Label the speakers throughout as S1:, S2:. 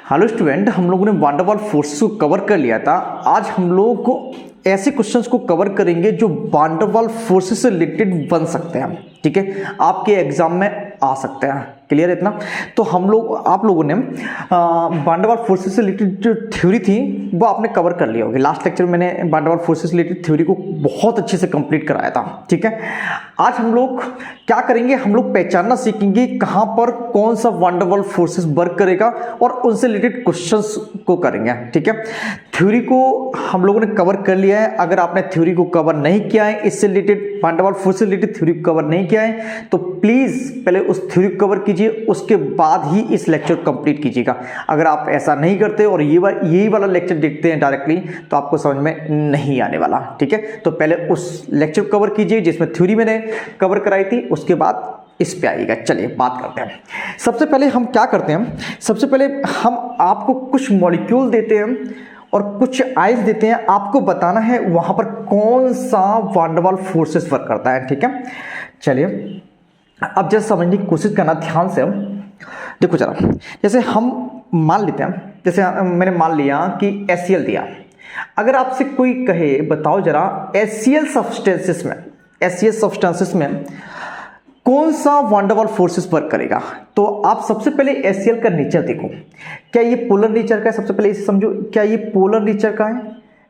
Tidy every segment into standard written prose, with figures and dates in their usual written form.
S1: Hello student, हम लोगों ने वान डेर वाल फोर्सेस को कवर कर लिया था। आज हम लोग को ऐसे क्वेश्चंस को कवर करेंगे जो वान डेर वाल फोर्सेस से रिलेटेड बन सकते हैं। ठीक है, आपके एग्जाम में आ सकते हैं। क्लियर है इतना? तो आप लोगों ने वान डेर वाल फोर्सेस से रिलेटेड जो थ्योरी थी वो आपने कवर कर लिया होगी। लास्ट लेक्चर में मैंने वान डेर वाल फोर्सेस से रिलेटेड थ्योरी को बहुत अच्छे से कंप्लीट कराया था। ठीक है, आज हम लोग क्या करेंगे, हम लोग पहचानना सीखेंगे कहां पर कौन सा वान डेर वाल फोर्सेस वर्क करेगा और उनसे रिलेटेड क्वेश्चंस को करेंगे। ठीक है, थ्योरी को हम लोगों ने कवर कर लिया है। अगर आपने थ्योरी को कवर नहीं किया है, इससे रिलेटेड वान डेर वाल फोर्स से रिलेटेड थ्योरी को कवर नहीं किया है, तो प्लीज पहले उस थ्योरी को कवर कीजिए, उसके बाद ही इस लेक्चर को कंप्लीट कीजिएगा। अगर आप ऐसा नहीं करते और यही वाला लेक्चर देखते हैं डायरेक्टली, तो आपको समझ में नहीं आने वाला। ठीक है, तो पहले उस लेक्चर को कवर कीजिए जिसमें थ्योरी मैंने कवर कराई थी, उसके बाद इस पे आइएगा। चलिए बात करते हैं। सबसे पहले हम क्या करते हैं, सबसे पहले हम आपको कुछ मॉलिक्यूल देते हैं और कुछ आइस देते हैं। आपको बताना है वहां पर कौन सा वान डेर वाल फोर्सेस वर्क करता है। ठीक है, चलिए अब जैसे समझने की कोशिश करना ध्यान से। देखो जरा, जैसे हम मान लेते हैं, जैसे मैंने मान लिया कि HCl दिया। अगर आपसे कोई कहे बताओ जरा HCl सब्सटेंसेस में कौन सा वान डेर वाल फोर्सेस वर्क करेगा, तो आप सबसे पहले HCl का नेचर देखो। क्या ये पोलर नेचर का है? सबसे पहले इसे समझो, क्या ये पोलर नेचर का है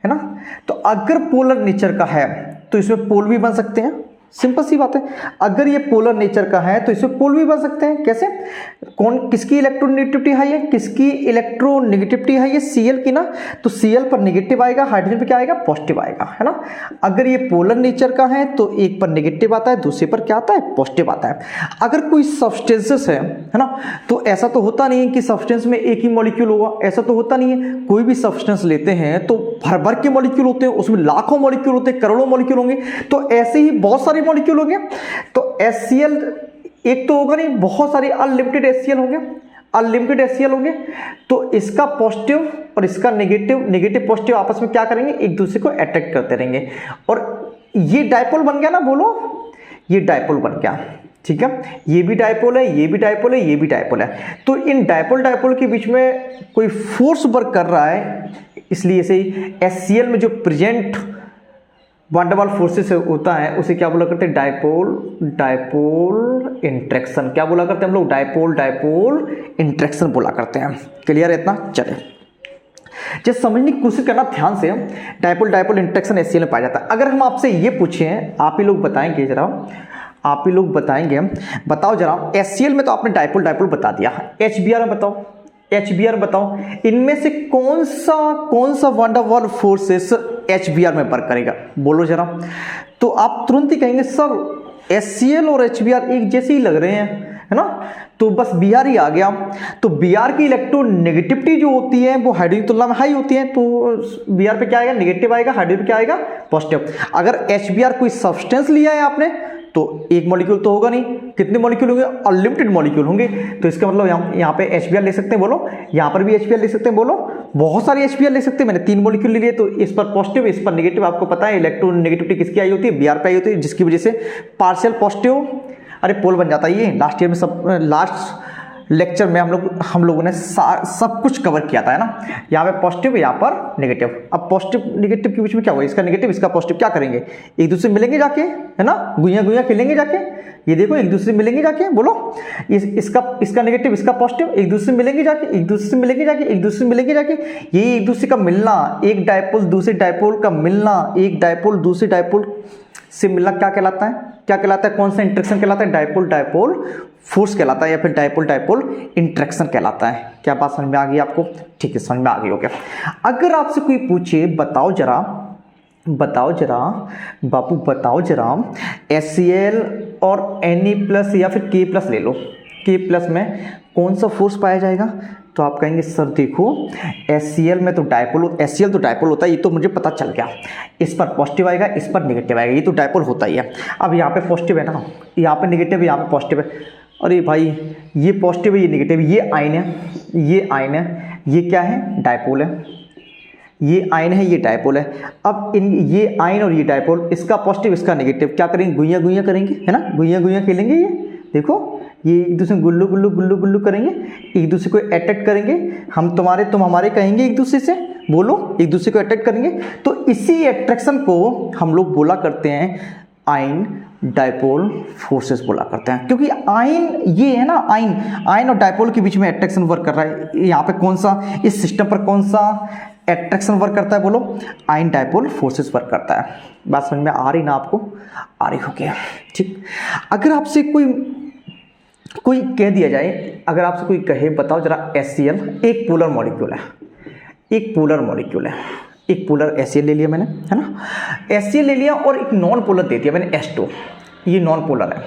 S1: ना? तो अगर पोलर नेचर का है तो इसमें पोल भी बन सकते हैं। सिंपल सी बात है, अगर ये पोलर नेचर का है तो इसमें पोल भी बन सकते हैं। कैसे? किसकी इलेक्ट्रोनेगेटिविटी हाई है? किसकी इलेक्ट्रोनेगेटिविटी हाई है? Cl की ना। तो Cl पर नेगेटिव आएगा, हाइड्रोजन पे क्या आएगा? पॉजिटिव आएगा, है ना। अगर ये पोलर नेचर का है तो एक पर नेगेटिव आता है, दूसरे पर क्या आता है? पॉजिटिव आता है। अगर कोई सब्सटेंसेस है ना, तो ऐसा तो होता नहीं है कि सब्सटेंस में एक ही मॉलिक्यूल होगा, ऐसा तो होता नहीं है। कोई भी सब्सटेंस लेते हैं तो भर भर के मॉलिक्यूल होते हैं, उसमें लाखों मॉलिक्यूल होते हैं, करोड़ों मॉलिक्यूल होंगे। तो ऐसे ही बहुत सारे मॉलिक्यूल होंगे। तो HCl एक तो होगा नहीं, बहुत सारे अनलिमिटेड HCl होंगे। तो इसका पॉजिटिव और इसका नेगेटिव पॉजिटिव आपस में क्या करेंगे? एक दूसरे को अट्रैक्ट करते रहेंगे और ये डायपोल बन गया ना। बोलो, ये डायपोल बन गया। ठीक है, ये भी डायपोल है, ये भी डायपोल है, ये भी डायपोल है। तो इन डायपोल के बीच में कोई फोर्स वर्क कर रहा है, इसलिए से HCl में जो प्रेजेंट वान डेर वाल फोर्सेस होता है उसे क्या बोला करते हैं? Dipole interaction. क्या बोला करते हैं हम लोग? डायपोल इंट्रैक्शन बोला करते हैं। क्लियर है इतना? चले जब समझने की कोशिश करना ध्यान से। डायपोल इंट्रैक्शन HCl में पाया जाता है। अगर हम आपसे ये पूछें, आप ही लोग बताएंगे जरा, बताओ जरा HCl में तो आपने डायपोल बता दिया, HBr में बताओ इनमें से कौन सा वान डेर वाल फोर्सेस HBr में वर्क करेगा? बोलो जरा। तो आप तुरंत ही कहेंगे सर HCl और HBr एक जैसे ही लग रहे हैं, है ना। तो बस Br ही आ गया। तो Br की इलेक्ट्रोनेगेटिविटी जो होती है वो हाइड्रोजन की तुलना में हाई होती है, तो Br पे क्या आएगा? नेगेटिव आएगा, हाइड्रोजन पे क्या आएगा? पॉजिटिव। अगर HBr कोई सब्सटेंस लिया है आपने तो एक मॉलिक्यूल तो होगा नहीं, कितने मॉलिक्यूल होंगे? अनलिमिटेड मॉलिक्यूल होंगे। तो इसका मतलब यहाँ पे HBr ले सकते हैं, बोलो। यहाँ पर भी HBr ले सकते हैं, बोलो। बहुत सारे HBr ले सकते हैं। मैंने 3 मॉलिक्यूल ले लिए, तो इस पर पॉजिटिव, इस पर नेगेटिव। आपको पता है इलेक्ट्रोनेगेटिविटी किसकी आई होती है? Br पे आई होती है, जिसकी वजह से पार्शियल पॉजिटिव, अरे पोल बन जाता है। ये लास्ट ईयर में लास्ट लेक्चर में हम लोगों ने सब कुछ कवर किया था, है ना। यहाँ पे पॉजिटिव, यहाँ पर नेगेटिव। अब पॉजिटिव नेगेटिव के बीच में क्या हुआ? इसका नेगेटिव, इसका पॉजिटिव क्या करेंगे? एक दूसरे मिलेंगे जाके, है ना। गुइया खेलेंगे जाके। ये देखो, एक दूसरे मिलेंगे जाके, बोलो। इसका नेगेटिव, इसका पॉजिटिव, एक दूसरे मिलेंगे जाके, एक दूसरे मिलेंगे जाके। ये एक दूसरे का मिलना, एक डायपोल दूसरे डायपोल का मिलना, एक डायपोल दूसरे डायपोल से मिलना क्या कहलाता है? कौन सा इंट्रैक्शन कहलाता है? डायपोल फोर्स कहलाता है, या फिर डायपोल इंट्रैक्शन कहलाता है। क्या बात समझ में आ गई आपको? ठीक है, समझ में आ गई हो गया। अगर आपसे कोई पूछे बताओ जरा बापू बताओ जरा HCl और Na+ या फिर K+ ले लो, K+ में कौन सा फोर्स पाया जाएगा? तो आप कहेंगे सर देखो HCl में तो HCl तो डायपोल होता है, ये तो मुझे पता चल गया। इस पर पॉजिटिव आएगा, इस पर नेगेटिव आएगा, ये तो डायपोल होता ही है। अब यहाँ पे पॉजिटिव है ना, यहाँ पे नेगेटिव है, यहाँ पे पॉजिटिव है। अरे भाई, ये पॉजिटिव है, ये नेगेटिव, ये आयन है, ये क्या है? डायपोल है। ये आयन है, ये डायपोल है। अब ये आयन और ये डायपोल, इसका पॉजिटिव, इसका नेगेटिव क्या करेंगे? गुइया करेंगे, है ना। गुइया खेलेंगे, ये देखो ये एक दूसरे गुल्लू गुल्लू गुल्लू गुल्लू करेंगे, एक दूसरे को अटैक करेंगे, हम तुम्हारे तुम हमारे कहेंगे एक दूसरे से, बोलो एक दूसरे को अटैक करेंगे। तो इसी अट्रैक्शन को हम लोग बोला करते हैं आयन डायपोल फोर्सेस बोला करते हैं, क्योंकि आयन ये है ना, आयन और डायपोल के बीच में अट्रैक्शन वर्क कर रहा है। यहाँ पे कौन सा, इस सिस्टम पर कौन सा अट्रैक्शन वर्क करता है, बोलो आयन डायपोल फोर्सेस वर्क करता है। बात समझ में आ रही ना आपको, आ रही हो गया, ठीक। अगर आपसे कोई कह दिया जाए, अगर आपसे कोई कहे बताओ जरा HCl एक पोलर मॉलिक्यूल है, एक पोलर मॉलिक्यूल है, एक पोलर HCl ले लिया मैंने, है ना, HCl ले लिया और एक नॉन पोलर दे दिया मैंने H2, ये नॉन पोलर है,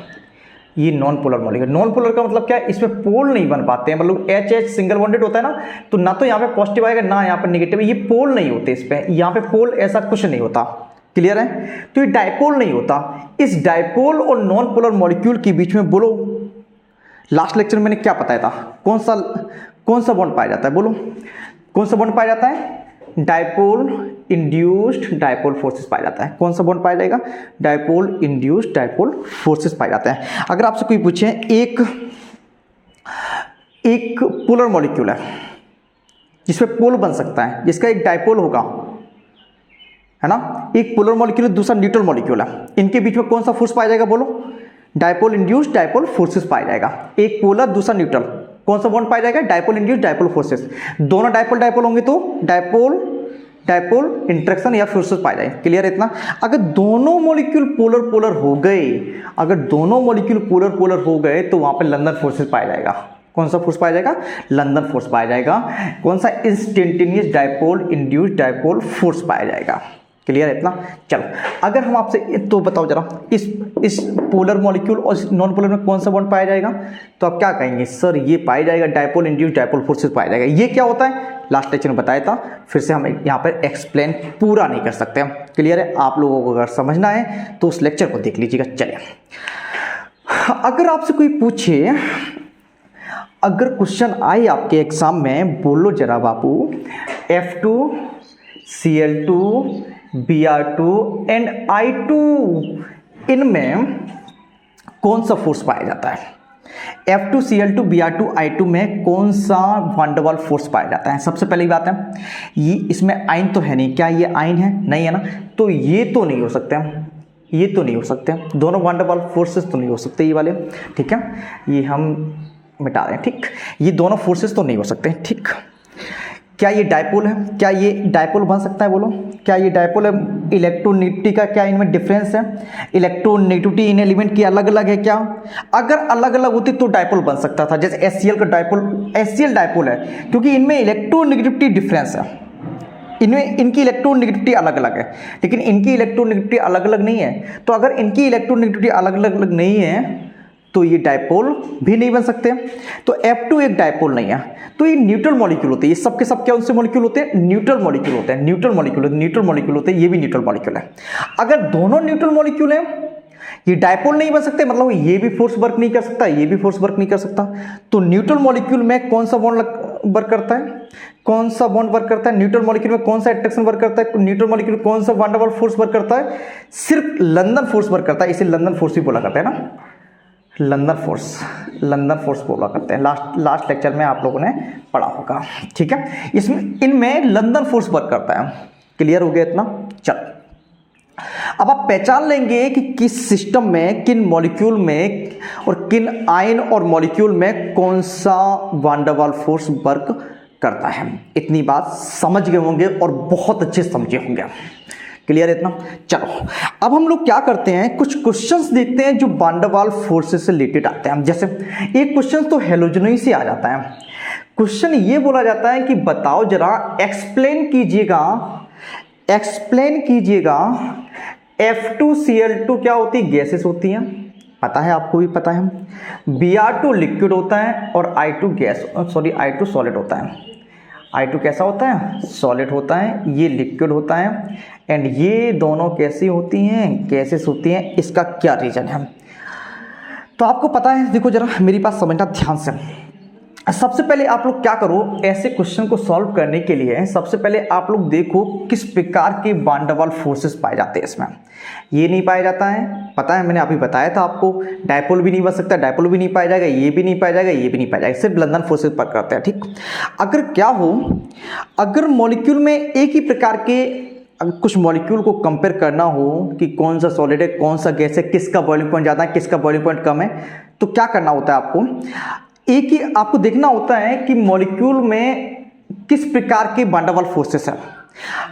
S1: ये non polar molecule. Non polar का मतलब क्या है, इसमें पोल नहीं बन पाते हैं, मतलब H सिंगल बॉन्डेड होता है ना, तो ना तो यहाँ पे पॉजिटिव आएगा ना यहाँ पे नेगेटिव, ये पोल नहीं होते इस पे, यहाँ पे पोल ऐसा कुछ नहीं होता, क्लियर है। तो ये डायपोल नहीं होता। इस डायपोल और नॉन पोलर मॉलिक्यूल के बीच में बोलो, लास्ट लेक्चर में मैंने क्या बताया था, कौन सा बॉन्ड पाया जाता है, बोलो कौन सा बॉन्ड पाया जाता है, डायपोल इंड्यूस्ड डायपोल फोर्सेस पाया जाता है। कौन सा बॉन्ड पाया जाएगा, डायपोल इंड्यूस्ड डायपोल फोर्सेस पाए जाते हैं। अगर आपसे कोई पूछे एक पोलर मॉलिक्यूल है जिसमें पोल बन सकता है, जिसका एक डायपोल होगा, है ना, एक पोलर मॉलिक्यूल दूसरा न्यूट्रल मॉलिक्यूल है, इनके बीच में कौन सा फोर्स पाया जाएगा, बोलो डायपोल इंड्यूस्ड डायपोल फोर्सेस पाया जाएगा। एक पोलर दूसरा न्यूट्रल, कौन सा बॉन्ड पाया जाएगा, डायपोल इंड्यूस्ड डायपोल फोर्सेस। दोनों डायपोल होंगे तो डायपोल इंटरेक्शन या फोर्सेस पाया जाएगा, क्लियर है इतना। अगर दोनों मॉलिक्यूल पोलर हो गए, अगर दोनों मॉलिक्यूल पोलर हो गए तो वहां पे लंदन फोर्सेस पाया जाएगा। कौन सा फोर्स पाया जाएगा, लंदन फोर्स पाया जाएगा। कौन सा, instantaneous dipole induced dipole force पाया जाएगा, क्लियर है इतना। चलो अगर हम आपसे तो बताओ जरा इस पोलर मॉलिक्यूल और नॉन पोलर में कौन सा बॉन्ड पाया जाएगा, तो आप क्या कहेंगे, सर ये पाया जाएगा डायपोल इंड्यूस्ड डायपोल फोर्सेस पाया जाएगा। ये क्या होता है, लास्ट लेक्चर में बताया था, फिर से हम यहाँ पर एक्सप्लेन पूरा नहीं कर सकते हम, क्लियर है। आप लोगों को अगर समझना है तो उस लेक्चर को देख लीजिएगा। चलिए अगर आपसे कोई पूछे, अगर क्वेश्चन आए आपके एग्जाम में, बोलो जरा बाबू F2Cl2 Br2 एंड I2 इनमें कौन सा फोर्स पाया जाता है, F2Cl2 Br2 I2 में कौन सा वान डर वाल्स फोर्स पाया जाता है। सबसे पहली बात है, ये इसमें आयन तो है नहीं, क्या ये आयन है, नहीं है ना, तो ये तो नहीं हो सकते, ये तो नहीं हो सकते, दोनों वान डर वाल्स फोर्सेस तो नहीं हो सकते ये वाले, ठीक है, ये हम मिटा रहे हैं, ठीक, ये दोनों फोर्सेस तो नहीं हो सकते, ठीक। क्या ये डायपोल है, क्या ये डायपोल बन सकता है, बोलो क्या ये डायपोल है। इलेक्ट्रोनेगेटिविटी का क्या इनमें डिफरेंस है, इलेक्ट्रोनेगेटिविटी इन एलिमेंट की अलग अलग है क्या, अगर अलग अलग होती तो डायपोल बन सकता था, जैसे HCl का डायपोल, HCl डायपोल है क्योंकि इनमें इलेक्ट्रोनेगेटिविटी डिफरेंस है, इनमें इनकी इलेक्ट्रोनेगेटिविटी अलग अलग है, लेकिन इनकी इलेक्ट्रोनेगेटिविटी अलग अलग नहीं है। तो अगर इनकी इलेक्ट्रोनेगेटिविटी अलग अलग नहीं है तो ये डायपोल भी नहीं बन सकते। तो F2 एक डायपोल नहीं है, तो ये न्यूट्रल मॉलिक्यूल होते हैं, ये सब के सब क्या उनसे मॉलिक्यूल होते हैं, न्यूट्रल मॉलिक्यूल होते हैं, न्यूट्रल मॉलिक्यूल होते हैं, ये भी न्यूट्रल मॉलिक्यूल है। अगर दोनों न्यूट्रल मॉलिक्यूल है, ये डायपोल नहीं बन सकते, मतलब ये भी फोर्स वर्क नहीं कर सकता, ये भी फोर्स वर्क नहीं कर सकता। तो न्यूट्रल मॉलिक्यूल में कौन सा बॉन्ड वर्क करता है, कौन सा बॉन्ड वर्क करता है, न्यूट्रल मॉलिक्यूल में कौन सा अट्रैक्शन वर्क करता है, न्यूट्रल मॉलिक्यूल में कौन सा वान डर वाल्स फोर्स वर्क करता है, सिर्फ लंदन फोर्स वर्क करता है, इसे लंदन फोर्स भी बोला करता है ना, लंदन फोर्स बोला करते हैं। लास्ट लेक्चर में आप लोगों ने पढ़ा होगा, ठीक है। इसमें इनमें लंदन फोर्स वर्क करता है, क्लियर हो गया इतना। चल अब आप पहचान लेंगे कि किस सिस्टम में, किन मॉलिक्यूल में और किन आयन और मॉलिक्यूल में कौन सा वान डर वाल्स फोर्स वर्क करता है। इतनी बात समझ गए होंगे और बहुत अच्छे समझे होंगे, क्लियर है इतना। चलो अब हम लोग क्या करते हैं, कुछ क्वेश्चंस देखते हैं जो वान डर वाल्स फोर्सेस से रिलेटेड आते हैं। जैसे एक क्वेश्चन तो हेलोजनी से आ जाता है, क्वेश्चन ये बोला जाता है कि बताओ जरा एक्सप्लेन कीजिएगा F2Cl2 क्या होती है, गैसेस होती हैं, पता है, आपको भी पता है। Br2 लिक्विड होता है और I2 सॉलिड होता है। I2 कैसा होता है, सॉलिड होता है, ये लिक्विड होता है, एंड ये दोनों कैसी होती हैं, गैसेस होती हैं। इसका क्या रीजन है, तो आपको पता है, देखो जरा मेरी बात समझना ध्यान से। सबसे पहले आप लोग क्या करो, ऐसे क्वेश्चन को सॉल्व करने के लिए सबसे पहले आप लोग देखो किस प्रकार के वान डेर वाल फोर्सेस पाए जाते हैं इसमें। ये नहीं पाया जाता है, पता है, मैंने अभी बताया था आपको, डायपोल भी नहीं बन सकता, डायपोल भी नहीं पाया जाएगा, ये भी नहीं पाया जाएगा, ये भी नहीं पाया जाएगा, सिर्फ लंदन फोर्सेस पर करते हैं। ठीक, अगर क्या हो, अगर मॉलिक्यूल में एक ही प्रकार के कुछ मॉलिक्यूल को कंपेयर करना हो कि कौन सा सॉलिड है, कौन सा गैस है, किसका बॉइलिंग पॉइंट ज़्यादा है, किसका बॉइलिंग पॉइंट कम है, तो क्या करना होता है आपको, एक ही आपको देखना होता है कि मॉलिक्यूल में किस प्रकार के वान डेर वाल फोर्सेस है।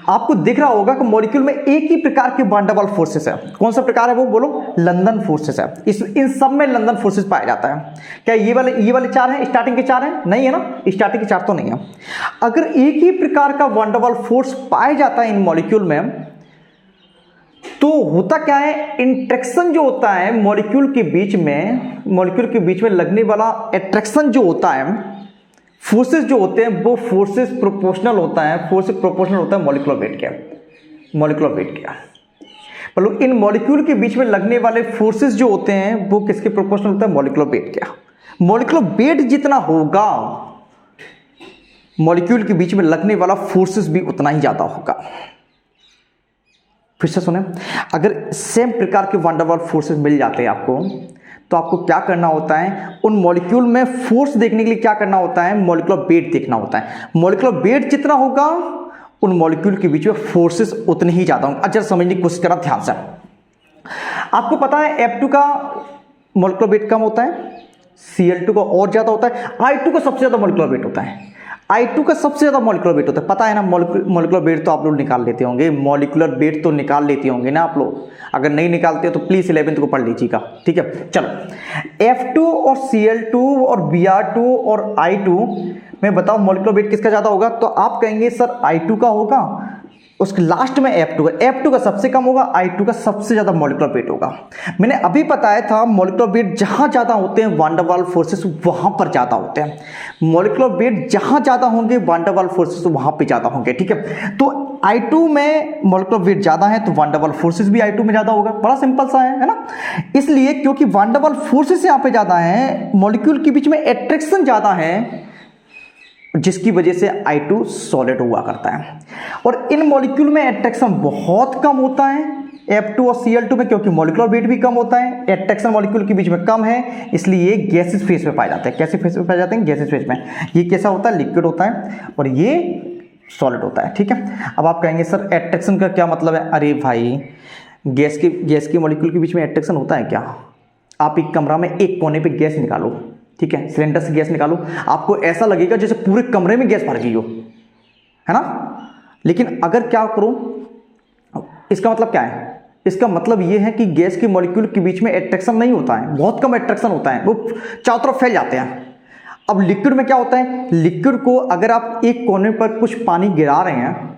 S1: आपको दिख रहा होगा कि मॉलिक्यूल में एक ही प्रकार के वान डेर वाल फोर्सेस है। कौन सा प्रकार है वो बोलो, लंदन फोर्सेस है। इन सब में लंदन फोर्सेस पाया जाता है। क्या ये वाले चार हैं, स्टार्टिंग के चार हैं? नहीं है ना, स्टार्टिंग के चार तो नहीं है। अगर एक ही प्रकार का वान डेर वाल फोर्स पाया जाता है इन मॉलिक्यूल में, तो होता क्या है, इंट्रैक्शन जो होता है मॉलिक्यूल के बीच में लगने वाला अट्रैक्शन जो होता है, फोर्सेस जो होते हैं वो फोर्सेस प्रोपोर्शनल होता है मॉलिक्यूलर वेट के। मतलब इन मॉलिक्यूल के बीच में लगने वाले फोर्सेस जो होते हैं वो किसके प्रोपोर्शनल होता है, मॉलिक्यूलर वेट के। मॉलिक्यूलर वेट जितना होगा मॉलिक्यूल के बीच में लगने वाला फोर्सेस भी उतना ही ज्यादा होगा। फिर से सुने, अगर सेम प्रकार के वान डेर वाल फोर्सेस मिल जाते हैं आपको, तो आपको क्या करना होता है, उन मॉलिक्यूल में फोर्स देखने के लिए क्या करना होता है, मॉलिक्यूलर वेट देखना होता है। मॉलिक्यूलर वेट जितना होगा उन मॉलिक्यूल के बीच में फोर्सेस उतने ही ज्यादा होंगे। अच्छा, समझने की कोशिश करना ध्यान से। आपको पता है F2 का मॉलिक्यूलर वेट कम होता है, Cl2 का और ज्यादा होता है, I2 का सबसे ज्यादा मॉलिक्यूलर वेट होता है। I2 का सबसे ज्यादा मॉलिक्यूलर वेट होता है, पता है ना। मॉलिक्यूलर वेट तो आप लोग निकाल लेते होंगे, मॉलिक्यूलर वेट तो निकाल लेते होंगे ना आप लोग। अगर नहीं निकालते हो तो प्लीज 11th को पढ़ लीजिएगा, ठीक है। चलो, F2 और Cl2 और Br2 और I2 में बताओ मॉलिक्यूलर वेट किसका ज्यादा होगा, तो आप कहेंगे सर I2 का होगा, उसके लास्ट में F2 का सबसे कम होगा, I2 का सबसे ज्यादा मॉलिक्यूलर वेट होगा। मैंने अभी बताया था मॉलिक्यूलर वेट जहां ज्यादा होते हैं वान डेर वाल फोर्सेस वहां पर ज्यादा होते हैं। मॉलिक्यूलर वेट जहां ज्यादा होंगे वान डेर वाल फोर्सेस वहां पे ज्यादा होंगे, ठीक है। तो I2 में मॉलिक्यूलर वेट ज्यादा है तो वान डेर वाल फोर्सेस भी I2 में ज्यादा होगा। बड़ा सिंपल सा है ना। इसलिए क्योंकि वान डेर वाल फोर्सेस यहां पे ज्यादा है, मॉलिक्यूल के बीच में अट्रैक्शन ज्यादा है, जिसकी वजह से I2 सॉलिड हुआ करता है। और इन मॉलिक्यूल में अट्रैक्शन बहुत कम होता है F2 और Cl2 में, क्योंकि मॉलिक्यूलर वेट भी कम होता है, अट्रैक्शन मॉलिक्यूल के बीच में कम है, इसलिए ये गैसेस फेज में पाए जाते हैं। कैसे फेज में पाए जाते हैं, गैसेस फेज में। ये कैसा होता है, लिक्विड होता है, और ये सॉलिड होता है, ठीक है। अब आप कहेंगे सर अट्रैक्शन का क्या मतलब है। अरे भाई, गैस के मॉलिक्यूल के बीच में अट्रैक्शन होता है क्या। आप एक कमरा में एक कोने पे गैस निकालो, ठीक है, सिलेंडर से गैस निकालो, आपको ऐसा लगेगा जैसे पूरे कमरे में गैस भर गई हो, है ना। लेकिन अगर क्या करो, इसका मतलब क्या है, इसका मतलब यह है कि गैस के मॉलिक्यूल के बीच में अट्रैक्शन नहीं होता है, बहुत कम अट्रैक्शन होता है, वो चारों तरफ फैल जाते हैं। अब लिक्विड में क्या होता है, लिक्विड को अगर आप एक कोने पर कुछ पानी गिरा रहे हैं,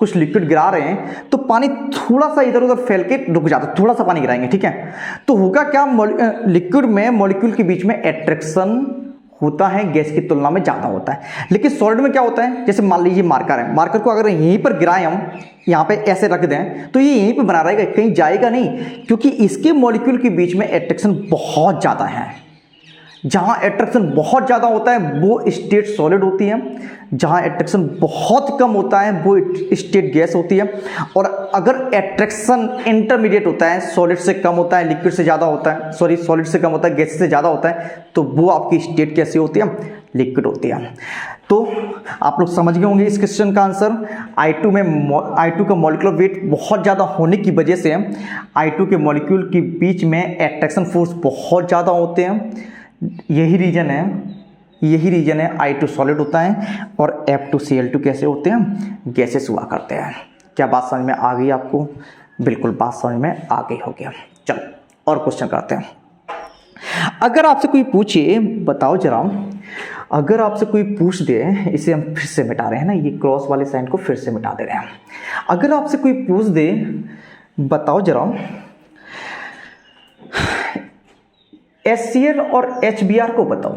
S1: कुछ लिक्विड गिरा रहे हैं, तो पानी थोड़ा सा इधर उधर फैल के रुक जाता है, थोड़ा सा पानी गिराएंगे, ठीक है। तो होगा क्या, लिक्विड में मॉलिक्यूल के बीच में अट्रैक्शन होता है, गैस की तुलना में ज्यादा होता है। लेकिन सॉलिड में क्या होता है, जैसे मान लीजिए मार्कर है, मार्कर को अगर यहीं पर गिराएं हम, यहाँ पे ऐसे रख दें, तो ये यहीं पे बना रहेगा, कहीं जाएगा नहीं, क्योंकि इसके मॉलिक्यूल के बीच में अट्रैक्शन बहुत ज्यादा है। जहां अट्रैक्शन बहुत ज्यादा होता है वो स्टेट सॉलिड होती है, जहां अट्रैक्शन बहुत कम होता है वो स्टेट गैस होती है। और अगर अट्रैक्शन इंटरमीडिएट होता है, सॉलिड से कम होता है, लिक्विड से ज्यादा होता है, सॉलिड से कम होता है, गैस से ज्यादा होता है, तो वो आपकी स्टेट कैसी होती है, लिक्विड होती है। तो आप लोग समझ गए होंगे इस क्वेश्चन का आंसर। I2 का मॉलिक्यूलर वेट बहुत ज़्यादा होने की वजह से I2 के मॉलिक्यूल के बीच में अट्रैक्शन फोर्स बहुत ज़्यादा होते हैं। यही रीजन है I2 सॉलिड होता है और F2 Cl2 कैसे होते हैं, गैसेस हुआ करते हैं। क्या बात समझ में आ गई आपको? बिल्कुल बात समझ में आ गई हो गया। चलो और क्वेश्चन करते हैं। अगर आपसे कोई पूछे, बताओ जरा, अगर आपसे कोई पूछ दे, इसे हम फिर से मिटा रहे हैं ना, ये क्रॉस वाले साइन को फिर से मिटा दे रहे हैं। अगर आपसे कोई पूछ दे, बताओ जरा, HCl और HBr को बताओ,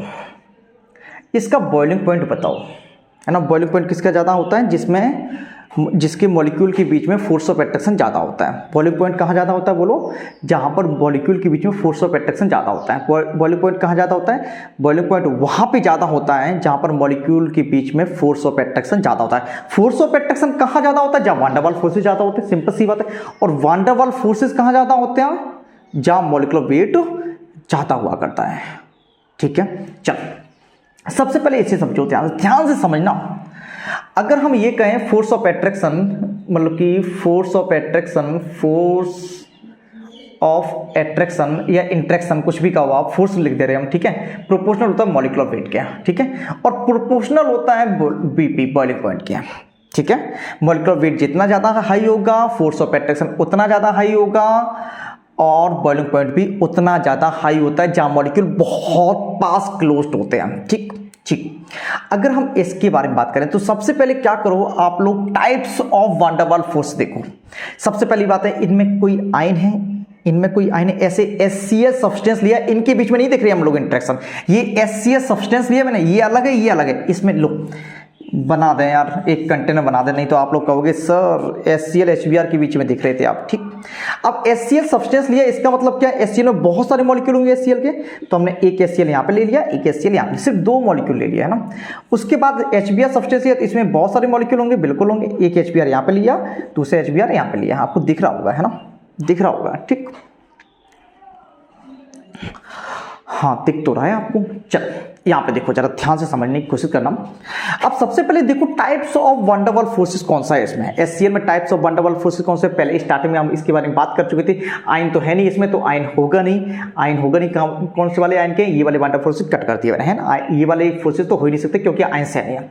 S1: इसका बॉइलिंग पॉइंट बताओ, है ना। बॉइलिंग पॉइंट किसका ज़्यादा होता है, जिसमें जिसके मॉलिक्यूल के बीच में फोर्स ऑफ अट्रैक्शन ज़्यादा होता है। बॉइलिंग पॉइंट कहाँ ज़्यादा होता है बोलो? जहाँ पर मॉलिक्यूल के बीच में फोर्स ऑफ अट्रैक्शन ज़्यादा होता है। बॉइलिंग पॉइंट कहाँ ज़्यादा होता है? बॉइलिंग पॉइंट वहाँ पे ज़्यादा होता है जहाँ पर मॉलिक्यूल के बीच में फोर्स ऑफ अट्रैक्शन ज़्यादा होता है। फोर्स ऑफ अट्रैक्शन कहाँ ज़्यादा होता है? जहाँ वान डेर वाल्स फोर्सेज ज़्यादा होते हैं, सिंपल सी बात है। और वान डेर वाल्स फोर्सेज कहाँ ज़्यादा होते हैं? जहाँ मॉलिक्यूलर वेट ज़्यादा हुआ करता है। ठीक है, चलो सबसे पहले इसे समझो, ध्यान से समझना। अगर हम ये कहें फोर्स ऑफ अट्रैक्शन, मतलब कि फोर्स ऑफ अट्रैक्शन या इंट्रैक्शन, कुछ भी कहो आप, फोर्स लिख दे रहे हैं हम, ठीक है। प्रोपोर्शनल होता है मॉलिक्यूलर वेट के, ठीक है, और प्रोपोर्शनल होता है बीपी, बॉइलिंग पॉइंट के, ठीक है। मॉलिक्यूलर वेट जितना ज़्यादा हाई होगा, फोर्स ऑफ अट्रैक्शन उतना ज़्यादा हाई होगा, और बॉइलिंग पॉइंट भी उतना ज़्यादा हाई होता है जहाँ मॉलिक्यूल बहुत पास क्लोज्ड होते हैं। ठीक ठीक। अगर हम इसके बारे में बात करें तो सबसे पहले क्या करो आप लोग, types of van der Waals force देखो। सबसे पहली बात है, इनमें कोई आयन है, इनमें कोई आयन है, ऐसे HCl सब्सटेंस लिया, इनके बीच में नहीं देख रहे हम लोग इंटरेक्शन, ये HCl सब्सटेंस लिया मैंने, ये अलग है, ये अलग है, इसमें लो बना दें यार, एक कंटेनर बना दें, नहीं तो आप लोग कहोगे सर HCl HBr के बीच में दिख रहे थे आप। ठीक, अब HCl सब्सटेंस लिया, इसका मतलब क्या है? HCl में बहुत सारे मॉलिक्यूल होंगे HCl के, तो हमने एक HCl यहाँ पे ले लिया, एक HCl यहाँ पे, सिर्फ 2 मॉलिक्यूल ले लिया है ना। उसके बाद HBr सब्सटेंस लिया, तो इसमें बहुत सारे मॉलिक्यूल होंगे, बिल्कुल होंगे। एक HBr यहाँ पे लिया, दूसरे HBr यहाँ पे लिया, आपको दिख रहा होगा, है ना, दिख रहा होगा। ठीक, हाँ दिख तो रहा है आपको। चल यहाँ पे देखो, जरा ध्यान से समझने की कोशिश करना। अब सबसे पहले देखो types of van der Waals forces कौन सा है इसमें। HCl में types of van der Waals forces कौन से? पहले स्टार्टिंग में हम इसके बारे में बात कर चुके थे। आयन तो है नहीं इसमें, तो आयन होगा नहीं, आयन होगा नहीं। कौन से वाले आयन के? ये वाले वान डेर फोर्सेस कट कर दिए है ना, ये वाले फोर्सेस तो हो ही नहीं सकते क्योंकि आयन से नहीं है।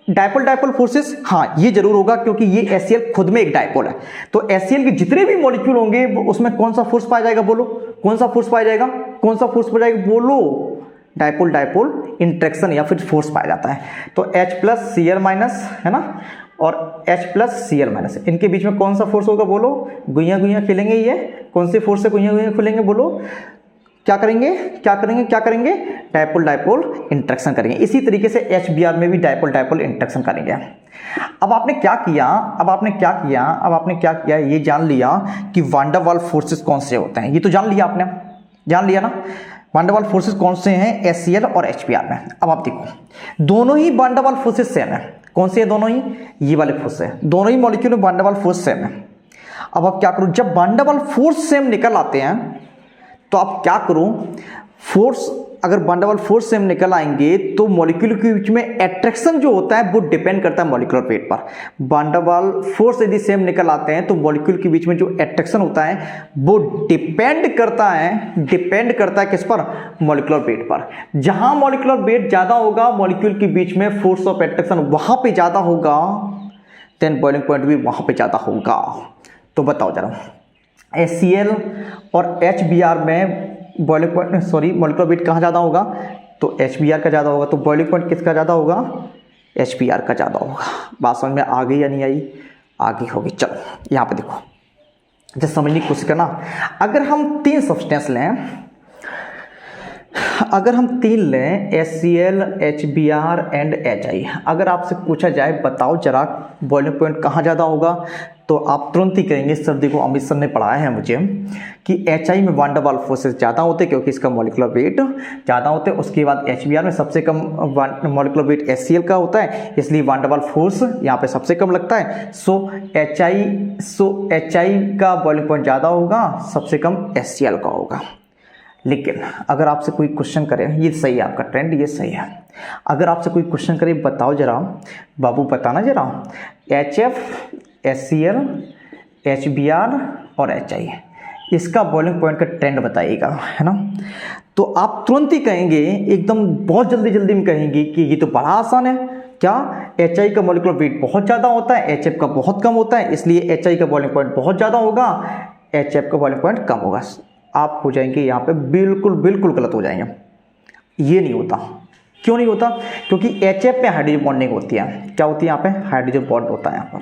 S1: डायपोल फोर्सेस, हाँ ये जरूर होगा क्योंकि ये HCl खुद में एक डायपोल है। तो HCl के जितने भी मॉलिक्यूल होंगे उसमें कौन सा फोर्स पाया जाएगा बोलो? कौन सा फोर्स पाया जाएगा? कौन सा फोर्स पाया जाएगा बोलो? डायपोल इंट्रैक्शन या फिर फोर्स पाया जाता है। तो H+Cl- है ना, और H+Cl-, इनके बीच में कौन सा फोर्स होगा बोलो? गुइयां गुइयां खेलेंगे, ये कौन से फोर्स से गुइयां गुइयां खेलेंगे बोलो? क्या करेंगे? डायपोल इंट्रैक्शन करेंगे। इसी तरीके से HBr में भी डायपोल इंट्रैक्शन करेंगे। अब आपने क्या किया, ये जान लिया कि वान डेर वाल्स फोर्सेस कौन से होते हैं, ये तो जान लिया आपने, जान लिया ना। वान डेर वाल्स फोर्सेस कौन से हैं? HCl और HBr में। अब आप देखो, दोनों ही वान डेर वाल्स फोर्सेस सेम है। कौन से है दोनों ही? ये वाले फोर्स है, दोनों ही मॉलिक्यूल में वान डेर वाल्स फोर्स सेम है। अब आप क्या करो, जब वान डेर वाल्स फोर्स सेम निकल आते हैं तो आप क्या करो, फोर्स, अगर वान डेर वाल्स फोर्स सेम निकल आएंगे तो मॉलिक्यूल के बीच में अट्रैक्शन जो होता है वो डिपेंड करता है मॉलिक्यूलर वेट पर। वान डेर वाल्स फोर्स यदि सेम निकल आते हैं तो मॉलिक्यूल के बीच में जो अट्रैक्शन होता है वो डिपेंड करता है किस पर? मॉलिक्यूलर वेट पर। जहां मॉलिक्यूलर वेट ज्यादा होगा, मॉलिक्यूल के बीच में फोर्स ऑफ अट्रैक्शन वहां पे ज्यादा होगा, देन बॉइलिंग पॉइंट भी वहां पे ज्यादा होगा। तो बताओ जरा, HCl और HBr में मॉलिक्यूलर वेट कहाँ ज़्यादा होगा? तो HBr का ज़्यादा होगा। तो बॉइलिंग पॉइंट किसका ज़्यादा होगा? HBr का ज़्यादा होगा। बात समझ में आ गई या नहीं आई? आगे होगी। चलो यहाँ पे देखो, जैसे समझने की कोशिश करना। अगर हम 3 सब्सटेंस लें, HCl, HBr एंड HI, अगर आपसे पूछा जाए बताओ जरा बॉइलिंग पॉइंट कहाँ ज़्यादा होगा, तो आप तुरंत ही कहेंगे सर देखो अमित सर ने पढ़ाया है मुझे कि HI में वान डेर वाल्स फोर्सेस ज़्यादा होते हैं क्योंकि इसका मॉलिक्यूलर वेट ज़्यादा होते हैं। उसके बाद HBr में सबसे कम मॉलिक्यूलर वेट HCl का होता है, इसलिए वान डेर वाल्स फोर्स यहाँ पे सबसे कम लगता है। सो HI का बॉइलिंग पॉइंट ज़्यादा होगा, सबसे कम HCl का होगा। लेकिन अगर आपसे कोई क्वेश्चन करे, ये सही है आपका ट्रेंड, ये सही है। अगर आपसे कोई क्वेश्चन करे, बताओ जरा बाबू, बताना जरा HF, HCl, HBr और HI, इसका बॉइलिंग पॉइंट का ट्रेंड बताइएगा, है ना। तो आप तुरंत ही कहेंगे, एकदम बहुत जल्दी में कहेंगे कि ये तो बड़ा आसान है। क्या? HI का मॉलिक्यूलर वेट बहुत ज़्यादा होता है, HF का बहुत कम होता है, इसलिए HI का बॉइलिंग पॉइंट बहुत ज़्यादा होगा, HF का बॉइलिंग पॉइंट कम होगा। आप हो जाएंगे यहाँ पे बिल्कुल गलत हो जाएंगे। ये नहीं होता। क्यों नहीं होता? क्योंकि HF में हाइड्रोजन बॉन्डिंग होती है। क्या होती है यहाँ पे? हाइड्रोजन बॉन्ड होता है यहाँ पर।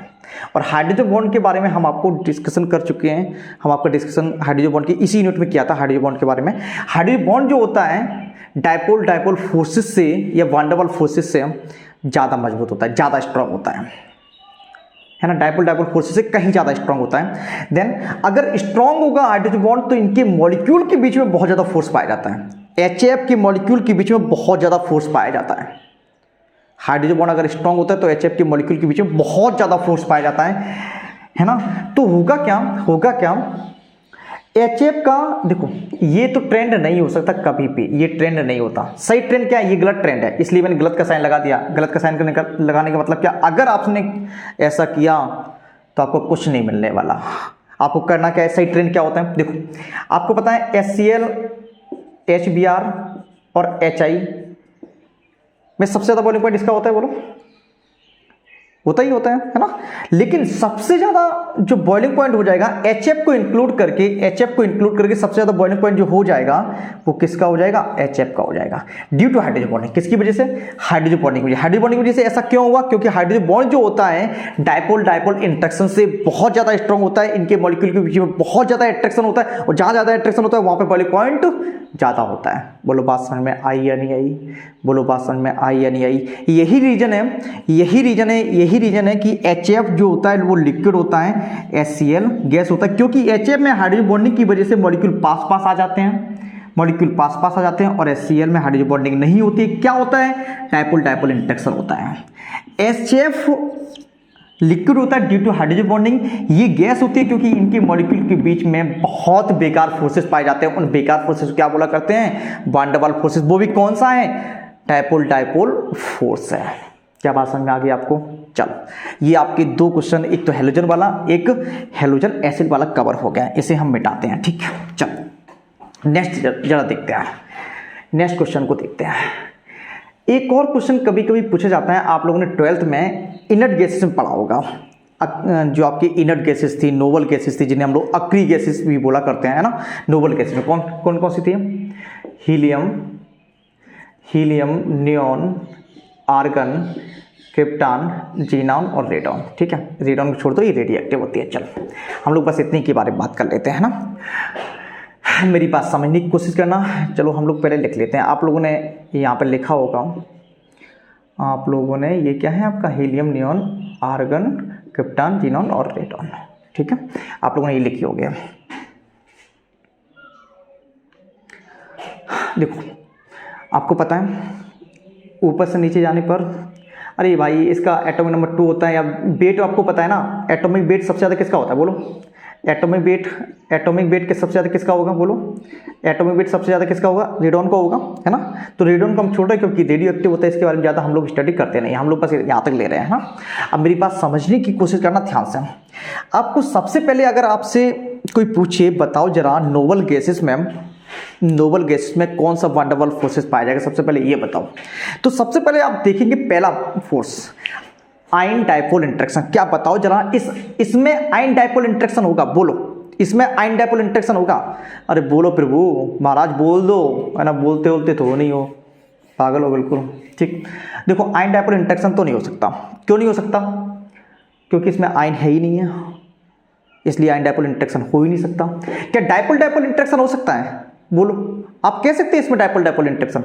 S1: और हाइड्रोजन बॉन्ड के बारे में हम आपको डिस्कशन कर चुके हैं। हम आपका डिस्कशन हाइड्रोजन बॉन्ड की इसी यूनिट में किया था, हाइड्रोजन बॉन्ड के बारे में। हाइड्रोजन बॉन्ड जो होता है डायपोल फोर्सेस से या वान डेर वाल्स फोर्सेस से ज़्यादा मजबूत होता है, ज़्यादा स्ट्रांग होता है। है ना, डायपोल डायपोल फोर्सेस से कहीं ज़्यादा स्ट्रांग होता है। देन अगर स्ट्रांग होगा हाइड्रोजन बॉन्ड तो इनके मॉलिक्यूल के बीच में बहुत ज़्यादा फोर्स पाया जाता है। HF के मॉलिक्यूल के बीच में बहुत ज़्यादा फोर्स पाया जाता है। हाइड्रोजन बॉन्ड अगर स्ट्रांग होता है तो HF के मॉलिक्यूल के बीच में बहुत ज़्यादा फोर्स पाया जाता है ना। तो होगा क्या HF का, देखो ये तो ट्रेंड नहीं हो सकता कभी भी, ये ट्रेंड नहीं होता। सही ट्रेंड क्या है, ये गलत ट्रेंड है, इसलिए मैंने गलत का साइन लगा दिया। गलत का साइन लगाने का मतलब क्या, अगर आपने ऐसा किया तो आपको कुछ नहीं मिलने वाला। आपको करना क्या है, सही ट्रेंड क्या होता है, देखो आपको पता है HCl, HBr और HI में सबसे ज़्यादा बॉइलिंग पॉइंट इसका होता है, बोलो होता ही होता है ना। लेकिन सबसे ज़्यादा जो बॉइलिंग पॉइंट हो जाएगा HF को इंक्लूड करके सबसे ज़्यादा बॉइलिंग पॉइंट जो हो जाएगा वो किसका हो जाएगा, HF का हो जाएगा, ड्यू टू हाइड्रोजन बॉन्डिंग। किसकी वजह से, हाइड्रोजन बॉन्डिंग की वजह। हाइड्रोजन बॉन्डिंग की वजह से ऐसा क्यों हुआ, क्योंकि हाइड्रोजन बॉन्ड जो होता है डायपोल डायपोल इंटरेक्शन से बहुत ज़्यादा स्ट्रॉन्ग होता है, इनके मॉलिक्यूल के बीच में बहुत ज़्यादा अट्रैक्शन होता है, और जहाँ ज़्यादा अट्रैक्शन होता है वहाँ पर बॉइलिंग पॉइंट ज़्यादा होता है। बोलो बात समझ में आई या नहीं आई, बोलो बात समझ में आई या नहीं आई। यही रीजन है कि HF जो होता है वो लिक्विड होता है, HCl गैस होता है, क्योंकि HF में हाइड्रोजन बॉन्डिंग की वजह से मॉलिक्यूल पास आ जाते हैं, और HCl में हाइड्रोजन बॉन्डिंग नहीं होती। क्या होता है, डायपोल डायपोल इंटरेक्शन होता है। HF लिक्विड होता है ड्यू टू हाइड्रोजन बॉन्डिंग, ये गैस होती है क्योंकि इनके मॉलिक्यूल के बीच में बहुत बेकार फोर्सेस पाए जाते हैं। उन बेकार फोर्सेस को क्या बोला करते हैं, वान डर वाल फोर्सेस। वो भी कौन सा है, डायपोल डायपोल फोर्स है। क्या बात समझ में आ गई आपको। चलो ये आपके दो क्वेश्चन, एक तो हेलोजन वाला, एक हेलोजन एसिड वाला कवर हो गया, इसे हम मिटाते हैं, ठीक है। चलो नेक्स्ट जरा देखते हैं, नेक्स्ट क्वेश्चन को देखते हैं। एक और क्वेश्चन कभी कभी पूछा जाता है, आप लोगों ने 12th में इनर्ट गैसेस में पढ़ा होगा। जो आपकी इनर्ट गैसेस थी, नोबल गैसेस थी, जिन्हें हम लोग अक्री गैसेस भी बोला करते हैं, है ना। नोबल गैसेस में कौन कौन सी थी, helium, neon, argon, krypton, xenon और रेडॉन, ठीक है। रेडॉन को छोड़ दो, ये रेडियो एक्टिव होती है। चलो हम लोग बस इतनी के बारे में बात कर लेते हैं ना, मेरी बात समझने की कोशिश करना। चलो हम लोग पहले लिख लेते हैं। आप लोगों ने यहाँ पर लिखा होगा, आप लोगों ने ये क्या है आपका, helium, neon, argon, krypton, xenon और रेडॉन, ठीक है। आप लोगों ने ये लिखी होगी। देखो आपको पता है ऊपर से नीचे जाने पर, अरे भाई इसका एटॉमिक नंबर 2 होता है, या वेट आपको पता है ना, एटॉमिक वेट सबसे ज़्यादा किसका होता है, बोलो। एटॉमिक वेट के सबसे ज़्यादा किसका होगा, बोलो। एटॉमिक वेट सबसे ज़्यादा किसका होगा, रेडॉन का होगा, है ना। तो रेडॉन को हम छोड़ रहे हैं क्योंकि रेडियो एक्टिव होता है, इसके बारे में ज़्यादा हम लोग स्टडी करते नहीं, हम लोग बस यहाँ तक ले रहे हैं ना। अब मेरी बात समझने की कोशिश करना ध्यान से। आपको सबसे पहले अगर आपसे कोई पूछे, बताओ जरा नोबल गैसेस में कौन सा वान डर वाल फोर्सेस पाया जाएगा, सबसे पहले ये बताओ। तो सबसे पहले आप देखेंगे पहला फोर्स, आयन डायपोल इंटरेक्शन। क्या बताओ जरा, इसमें आयन डायपोल इंटरेक्शन होगा, बोलो। इसमें आयन डायपोल इंटरेक्शन होगा। अरे बोलो प्रभु महाराज, बोल दो, है ना। बोलते तो नहीं हो, पागल हो बिल्कुल, ठीक। देखो आयन डायपोल इंटरेक्शन तो नहीं हो सकता। क्यों नहीं हो सकता, क्योंकि इसमें आयन है ही नहीं है, इसलिए आयन डायपोल इंटरेक्शन हो ही नहीं सकता। क्या डायपोल डायपोल इंटरेक्शन हो सकता है, बोलो। आप कह सकते हैं इसमें डायपोल डायपोल इंटरेक्शन,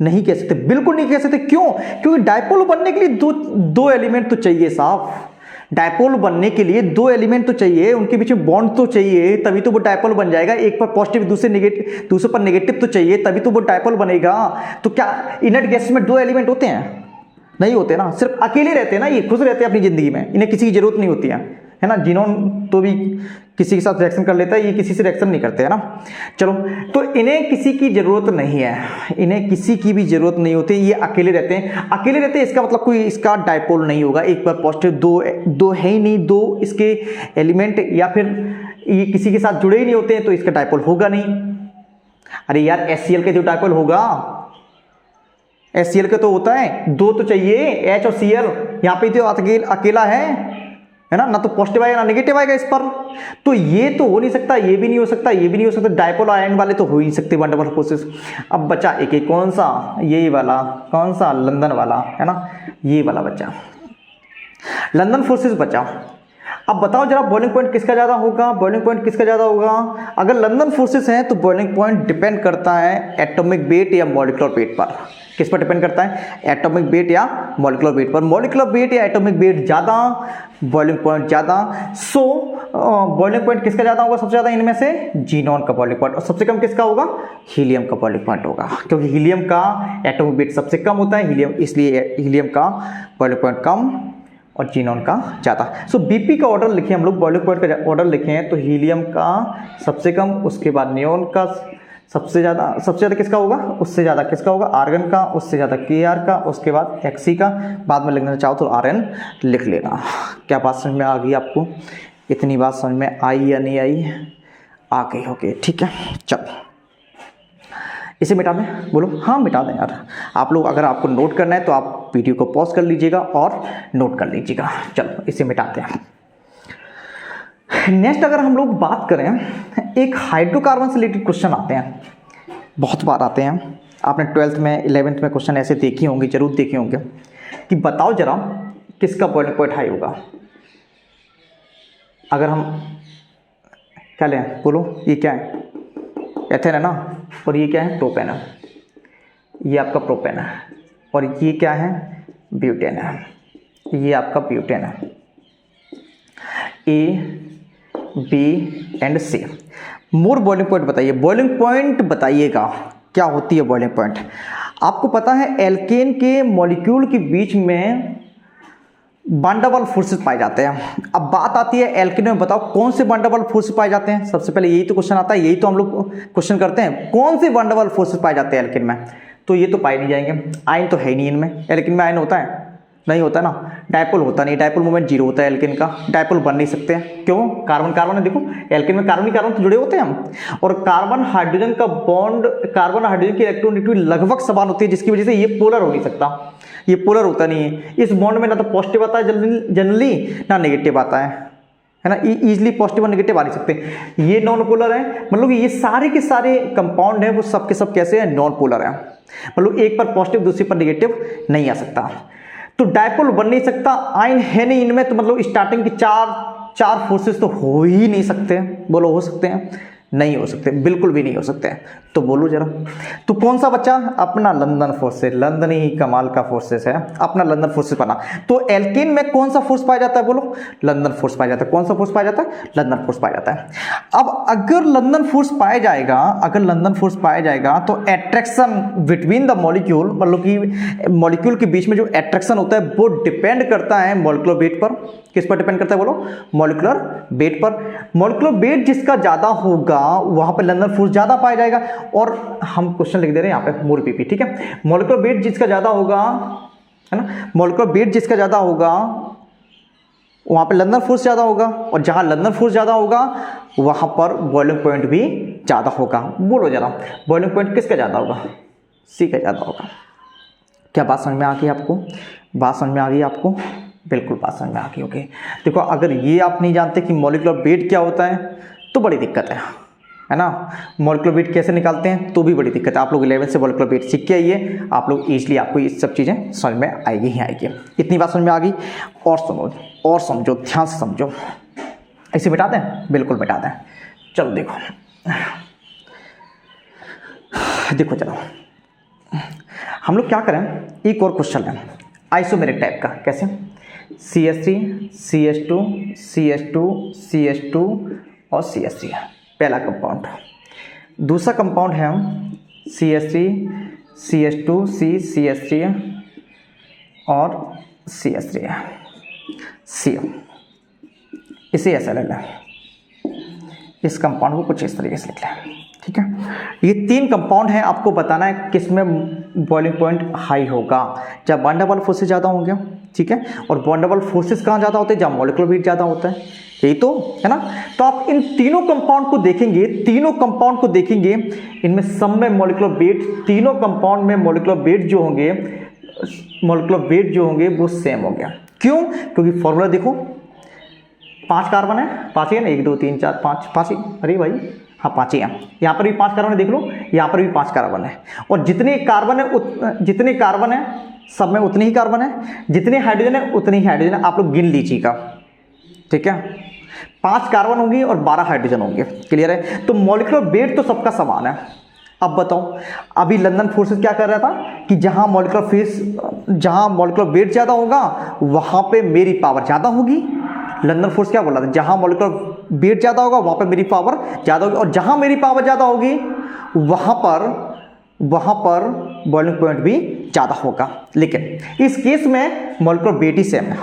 S1: नहीं कह सकते, बिल्कुल नहीं कह सकते। क्यों, क्योंकि डायपोल बनने के लिए दो एलिमेंट तो चाहिए साहब। डायपोल बनने के लिए 2 एलिमेंट तो चाहिए, उनके बीच में बॉन्ड तो चाहिए, तभी तो वो डायपोल बन जाएगा। एक पर पॉजिटिव, दूसरे पर नेगेटिव तो चाहिए, तभी तो वो डायपोल बनेगा। तो क्या इनर्ट गैस में 2 एलिमेंट होते हैं, नहीं होते ना। सिर्फ अकेले रहते हैं ना, ये खुश रहते हैं अपनी जिंदगी में, इन्हें किसी की जरूरत नहीं होती है ना। जीनोन तो भी किसी के साथ रिएक्शन कर लेता है, ये किसी से रिएक्शन नहीं करते, है ना। चलो, तो इन्हें किसी की जरूरत नहीं है, इन्हें किसी की भी जरूरत नहीं होती, ये अकेले रहते हैं। इसका मतलब कोई इसका डायपोल नहीं होगा। एक बार पॉजिटिव, दो है ही नहीं, 2 इसके एलिमेंट, या फिर ये किसी के साथ जुड़े ही नहीं होते हैं, तो इसका डायपोल होगा नहीं। अरे यार HCl के जो डायपोल होगा, HCl का तो होता है 2 तो चाहिए, H और Cl। यहाँ पे तो अकेला है ना तो पॉजिटिव आएगा ना नेगेटिव आएगा इस पर। तो ये तो हो नहीं सकता, ये भी नहीं हो सकता, ये भी नहीं हो सकता। डायपोल आयन वाले तो हो ही नहीं सकते वान डर वाल फोर्सेस। अब बचा एक कौन सा, यही वाला, कौन सा, लंदन वाला, है ना, ये वाला बचा, लंदन फोर्सेस बचा। अब बताओ जरा बॉइलिंग पॉइंट किसका ज़्यादा होगा, अगर लंदन फोर्सेस हैं तो बॉइलिंग पॉइंट डिपेंड करता है एटॉमिक वेट या मॉलिक्यूलर वेट पर। किस पर डिपेंड करता है, एटॉमिक वेट या मॉलिक्यूलर वेट पर। मॉलिक्यूलर वेट या एटॉमिक वेट ज़्यादा, बॉइलिंग पॉइंट ज़्यादा। सो बॉइलिंग पॉइंट किसका ज़्यादा होगा सबसे ज़्यादा इनमें से, जीनॉन का बॉइलिंग पॉइंट, और सबसे कम किसका होगा, हीलियम का बॉइलिंग पॉइंट होगा, क्योंकि हीलियम का एटॉमिक वेट सबसे कम होता है, हीलियम, इसलिए हीलियम का बॉइलिंग पॉइंट कम और जीनॉन का ज़्यादा। सो बीपी का ऑर्डर लिखे हम लोग, बॉइलिंग पॉइंट का ऑर्डर लिखे हैं, तो हीलियम का सबसे कम, उसके बाद नियोन का सबसे ज़्यादा किसका होगा, उससे ज़्यादा किसका होगा, आर्गन का, उससे ज़्यादा केआर का, उसके बाद एक्सी का, बाद में लिखना चाहो तो आरएन लिख लेना। क्या बात समझ में आ गई आपको, इतनी बात समझ में आई या नहीं आई, आ गई होगी, ठीक है। चलो इसे मिटा दें, बोलो हाँ मिटा दें यार। आप लोग अगर आपको नोट करना है तो आप वीडियो को पॉज कर लीजिएगा और नोट कर लीजिएगा। चलो इसे मिटाते हैं। नेक्स्ट अगर हम लोग बात करें, एक हाइड्रोकार्बन से रिलेटेड क्वेश्चन आते हैं, बहुत बार आते हैं, आपने 12th में 11th में क्वेश्चन ऐसे देखे होंगे, जरूर देखे होंगे, कि बताओ जरा किसका बॉइलिंग पॉइंट हाई होगा। अगर हम क्या लें, बोलो ये क्या है, एथेन है ना, और ये क्या है, प्रोपेन है, ये आपका प्रोपेन है, और ये क्या है, ब्यूटेन है, ये आपका ब्यूटेन है। A B and C. More boiling point बताइए, बॉइलिंग पॉइंट बताइएगा क्या होती है बॉइलिंग पॉइंट। आपको पता है एल्केन के मॉलिक्यूल के बीच में बॉन्डाबल फोर्सेस पाए जाते हैं। अब बात आती है एल्केन में, बताओ कौन से बॉन्डाबल फोर्सेस पाए जाते हैं। सबसे पहले यही तो क्वेश्चन आता है, यही तो हम लोग क्वेश्चन करते हैं, कौन से बॉन्डाबल फोर्सेस पाए जाते हैं एल्केन में। तो ये तो पाए नहीं जाएंगे, आयन तो है ही नहीं इनमें। एल्केन में आयन होता है, नहीं होता ना। डायपोल होता नहीं, डायपोल मोमेंट जीरो होता है एल्केन का, डायपोल बन नहीं सकते हैं। क्यों, कार्बन कार्बन है, देखो एल्केन में कार्बन ही कार्बन तो जुड़े होते हैं हम, और कार्बन हाइड्रोजन का बॉन्ड, कार्बन हाइड्रोजन की इलेक्ट्रोनेगेटिविटी लगभग समान होती है, जिसकी वजह से ये पोलर हो नहीं सकता, ये पोलर होता नहीं है। इस बॉन्ड में ना तो पॉजिटिव आता है जनरली, ना नेगेटिव आता है ना, इजीली पॉजिटिव और नेगेटिव आ नहीं सकते। ये नॉन पोलर है, मतलब ये सारे के सारे कंपाउंड है वो सब के सब कैसे हैं, नॉन पोलर है, मतलब एक पर पॉजिटिव दूसरे पर नेगेटिव नहीं आ सकता। तो डायपोल बन नहीं सकता, आयन है नहीं इनमें, तो मतलब स्टार्टिंग की चार फोर्सेस तो हो ही नहीं सकते। बोलो हो सकते हैं, नहीं हो सकते, बिल्कुल भी नहीं हो सकते। तो बोलो जरा, तो कौन सा बच्चा, अपना लंदन फोर्सेस, लंदन ही कमाल का फोर्सेस है, अपना लंदन फोर्सेस बना। तो एल्केन में कौन सा फोर्स पाया जाता है, बोलो लंदन फोर्स पाया जाता है। कौन सा फोर्स पाया जाता है, लंदन फोर्स पाया जाता है। अब अगर लंदन फोर्स पाया जाएगा, अगर लंदन फोर्स पाया जाएगा तो एट्रैक्शन बिटवीन द मॉलिक्यूल, मतलब कि मॉलिक्यूल के बीच में जो एट्रैक्शन होता है वो डिपेंड करता है मॉलिक्यूलर वेट पर। किस पर डिपेंड करता है, बोलो मॉलिक्यूलर वेट पर। मॉलिक्यूलर वेट जिसका ज्यादा होगा वहां पर लंदन फोर्स ज्यादा पाया जाएगा। और हम क्वेश्चन लिख दे रहे हैं यहाँ पे, मोर पीपी, ठीक है। मॉलिक्यूलर वेट जिसका ज्यादा होगा, है ना, मॉलिक्यूलर वेट जिसका ज्यादा होगा वहां पे लंदन फोर्स ज्यादा होगा, और जहां लंदन फोर्स ज्यादा होगा वहां पर बॉइलिंग पॉइंट भी ज्यादा होगा। बोलो जरा बॉइलिंग पॉइंट किसका ज्यादा होगा, सी का ज्यादा होगा। क्या बात समझ में आ गई आपको, बात समझ में आ गई आपको, बिल्कुल बात समझ में आ गई। ओके देखो, अगर ये आप नहीं जानते कि मॉलिक्यूलर वेट क्या होता है तो बड़ी दिक्कत है ना। मॉलिक्यूलर वेट कैसे निकालते हैं तो भी बड़ी दिक्कत है। आप लोग 11 से मॉलिक्यूलर वेट सीख के आइए, आप लोग इजीली आपको ये सब चीज़ें समझ में आएगी ही आएगी। इतनी बात समझ में आ गई, और सुनो और समझो, ध्यान से समझो। इसे मिटा दें, बिल्कुल मिटा दें। चलो देखो, देखो चलो हम लोग क्या करें, एक और क्वेश्चन है आइसोमेरिक टाइप का। कैसे, CH3 CH2 CH2 CH2 और CH3 पहला कंपाउंड। दूसरा कंपाउंड है CH3 CH2 CH3 और CH3 C। इसे ऐसा ले लें, इस कंपाउंड को कुछ इस तरीके से लिख लें, ठीक है। ये तीन कंपाउंड हैं, आपको बताना है किस में बॉइलिंग पॉइंट हाई होगा, जब बॉन्डेबल फोर्सेस ज़्यादा होंगे, ठीक है। और बॉन्डेबल फोर्सेस कहाँ ज़्यादा होते हैं, जब मॉलिक्यूलर वेट ज़्यादा होता है, यही तो है ना। तो आप इन तीनों कंपाउंड को देखेंगे, तीनों कंपाउंड को देखेंगे, इनमें सब में मॉलिक्यूलर वेट, तीनों कंपाउंड में मॉलिक्यूलर वेट जो होंगे, मॉलिक्यूलर वेट जो होंगे वो सेम होंगे। क्यों, क्योंकि फॉर्मूला देखो, 5 कार्बन है, 5 ही है ना, 1 2 3 4 5 ही, अरे भाई हाँ 5 ही है। यहाँ पर भी 5 कार्बन है, देख लो यहाँ पर भी 5 कार्बन है, और जितने कार्बन है सब में उतने ही कार्बन है, जितने हाइड्रोजन है उतने ही हाइड्रोजन है। आप लोग गिन लीजिएगा, ठीक है। 5 कार्बन होंगी और 12 हाइड्रोजन होंगे, क्लियर है। तो मॉलिक्यूलर वेट तो सबका समान है अब बताओ, अभी लंदन फोर्सेस क्या कर रहा था कि जहां मॉलिक्यूलर वेट ज़्यादा होगा वहां पे मेरी पावर ज़्यादा होगी। लंदन फोर्स क्या बोल रहा था, जहां मॉलिक्यूलर वेट ज़्यादा होगा वहां पे मेरी पावर ज़्यादा होगी, और जहां मेरी पावर ज़्यादा होगी वहां पर बॉइलिंग पॉइंट भी ज़्यादा होगा। लेकिन इस केस में मॉलिक्यूलर वेट ही सेम है।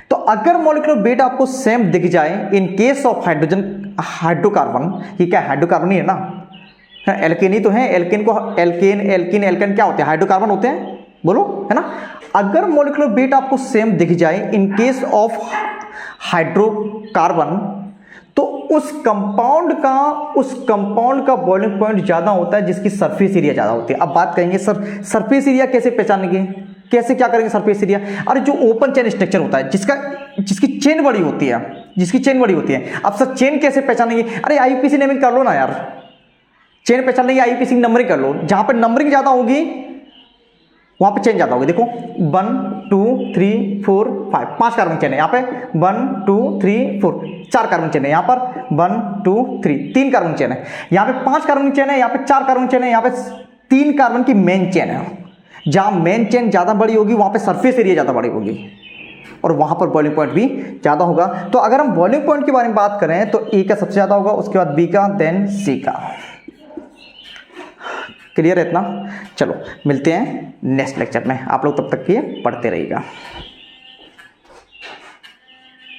S1: तो अगर मॉलिक्यूलर वेट आपको सेम दिख जाए इन केस ऑफ हाइड्रोकार्बन, ये क्या हाइड्रोकार्बन ही है ना, एल्केन ही तो है, एल्केन एल्केन क्या होते हैं, हाइड्रोकार्बन होते हैं, बोलो, है ना। अगर मॉलिक्यूलर वेट आपको सेम दिख जाए इन केस ऑफ हाइड्रोकार्बन, तो उस कंपाउंड का बॉइलिंग पॉइंट ज्यादा होता है जिसकी सरफेस एरिया ज्यादा होती है। अब बात करेंगे सर सरफेस एरिया कैसे पहचानेंगे, कैसे क्या करेंगे सरफेस एरिया। अरे जो ओपन चेन स्ट्रक्चर होता है जिसकी चेन बड़ी होती है, अब सर चेन कैसे पहचानेंगे, अरे आईपीसी नेमिंग कर लो ना यार, चेन पहचानने की आईपीसी नंबरिंग कर लो, जहां पर नंबरिंग ज्यादा होगी वहां पे चेन ज्यादा होगी। देखो 1 2 3 4 5 5 कार्बन चेन है यहाँ पे, 1 2 3 4 4 कार्बन चेन है यहाँ पर, 1 2 3 3 कार्बन चेन है यहाँ पे, 5 कार्बन चेन है यहाँ पे, 4 कार्बन चेन है यहाँ पे, 3 कार्बन की मेन चेन है। जहां मेन चेन ज्यादा बड़ी होगी वहां पे सरफेस एरिया ज्यादा बड़ी होगी और वहां पर बॉइलिंग पॉइंट भी ज्यादा होगा। तो अगर हम बॉइलिंग पॉइंट के बारे में बात करें तो ए का सबसे ज्यादा होगा, उसके बाद बी का, देन सी का। क्लियर है इतना? चलो मिलते हैं नेक्स्ट लेक्चर में, आप लोग तब तक के पढ़ते रहिएगा।